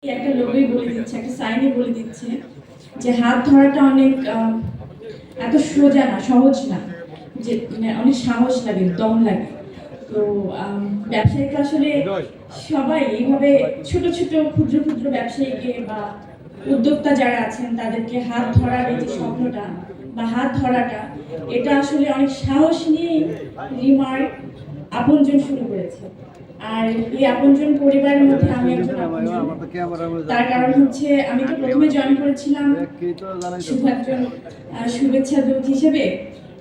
একটা লোগোই বলে দিচ্ছে, একটা সাইনে বলে দিচ্ছে যে হাত ধরাটা অনেক এত সোজা না, সহজ না, যে মানে অনেক সাহস লাগে, দম লাগে। তো ব্যবসায়িক আসলে সবাই এইভাবে ছোট ছোট ক্ষুদ্র ক্ষুদ্র ব্যবসায়ীকে বা উদ্যোক্তা যারা আছেন তাদেরকে হাত ধরার এই যে স্বপ্নটা বা হাত ধরাটা, এটা আসলে অনেক সাহস নিয়ে রিমার আপনজন শুরু করেছে। আর এই আপনজন পরিবারের মধ্যে আমি একজন আপনজন। তার কারণ হচ্ছে আমি তো প্রথমে জয়েন করেছিলাম শুধু একজন শুভেচ্ছা দূত হিসেবে।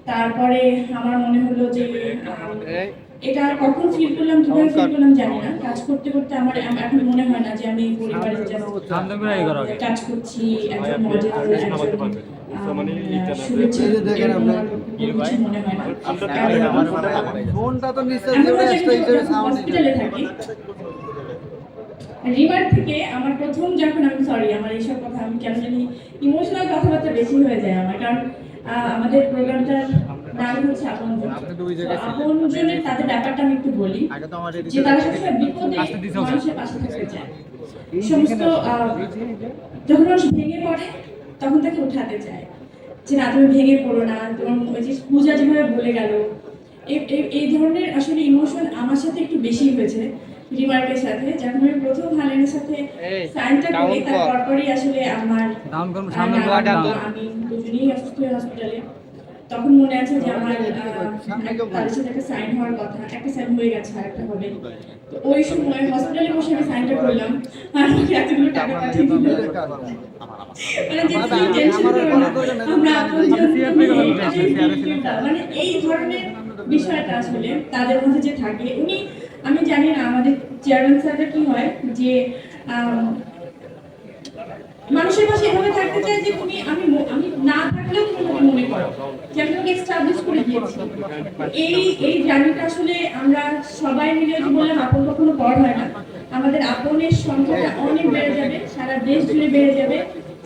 তারপরে আমার মনে হলো যে এটা কখন ফিল করলাম, কিভাবে ফিল করলাম জানি না। কাজ করতে করতে আমার এখন মনে হয় না যে আমি পরিবারের কাজ করছি, একজন মডেল, একজন শুভেচ্ছা মনে হয় না। হসপিটালে থাকি। রিভার থেকে আমার প্রথম যখন আমি আমার এইসব কথা আমি কেন জানি ইমোশনাল কথাবার্তা বেশি হয়ে যায় আমার, কারণ আমাদের প্রোগ্রামটার নাম হচ্ছে আপনজন। আপনজনের তাদের ব্যাপারটা আমি একটু বলি যে তারা সবসময় বিপদে মানুষের পাশে থাকতে চায়। সমস্ত যখন মানুষ ভেঙে পড়ে তখন তাকে উঠাতে চায় যে না তুমি ভেঙে পড়ো না, তোমার ওই যে পূজা যেভাবে বলে গেল, এই ধরনের আসলে ইমোশন আমার সাথে একটু বেশি হয়েছে রিমার্কের সাথে। যখন আমি প্রথম হালেনের সাথে সাইনটা করি তার পরপরই আসলে আমার আমি দুজনেই অসুস্থ হয়ে হসপিটালে। তখন মনে আছে যে আমার তাদের সাথে একটা সাইন হওয়ার কথা, একটা সাইন হয়ে গেছে, আর একটা হবে। তো ওই সময় হসপিটালে বসে আমি সাইনটা করলাম আর আমাকে এতগুলো টাকা পাঠিয়ে দিল। মানে যে কি টেনশন করবো না আমরা মানে এই ধরনের বিষয়টা আসলে তাদের মধ্যে যে থাকে। উনি আমি জানি না আমাদের চেয়ারম্যান স্যারটা কি হয় যে মানুষের পাশে এভাবে থাকতে চায় যে তুমি আমি না থাকলেও তুমি মনে করো যে আমি তোমাকে এস্টাবলিশ করে দিয়েছি। এই জার্নিটা আসলে আমরা সবাই মিলে যদি বললাম আপন কখনো পর হয় না, আমাদের আপনের সংখ্যাটা অনেক বেড়ে যাবে, সারা দেশ জুড়ে বেড়ে যাবে।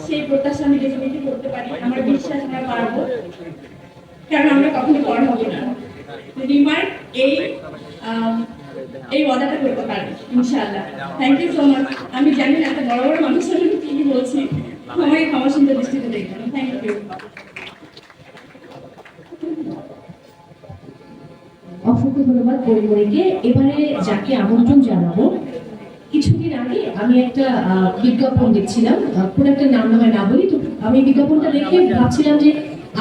সেই প্রত্যাশা আমি ডেফিনেটলি করতে পারি, আমার বিশ্বাস আমরা পারবো, কারণ আমরা কখনো পর হব না। রিমার্ক এই ওয়াদাটা করতে পারবে ইনশাআল্লাহ। Thank you so much. আমি জানি না এত বড় বড় মানুষের কি বলছি, আমাকে ক্ষমা সুন্দর দৃষ্টিতে দেখবেন। Thank you. অসংখ্য ধন্যবাদ পরিমণিকে। এবারে যাকে আমন্ত্রণ জানাবো, কিছুদিন আগে আমি একটা বিজ্ঞাপন দেখছিলাম, কোন একটা নাম নয় না বলি, তো আমি বিজ্ঞাপনটা দেখে ভাবছিলাম যে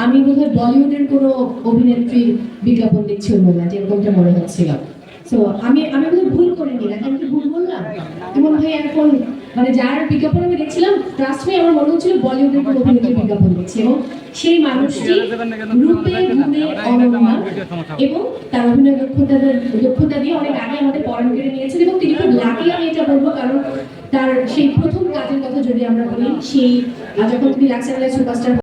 আমি বোধহয় বলিউডের কোনো অভিনেত্রীর বিজ্ঞাপন দেখছি ওই মোমেন্টে, এরকমটা মনে হচ্ছিল। তো আমি বোধহয় ভুল করে নিলাম, আমি কি ভুল বললাম? এবং ভাই এখন মানে যার বিজ্ঞাপন আমি দেখছিলাম, ট্রাস্ট মি আমার মনে হচ্ছিল বলিউডের কোনো অভিনেত্রীর বিজ্ঞাপন দেখছি, এবং সেই মানুষটি রূপে গুণে অনন্যা এবং তার অভিনয় দক্ষতা দিয়ে অনেক আগে আমাদের পরাণ কেড়ে নিয়েছেন। এবং তিনি খুব লাকি, আমি এটা বলবো, কারণ তার সেই প্রথম কাজের কথা যদি আমরা বলি, সেই যখন তিনি লাক্সারি সুপারস্টার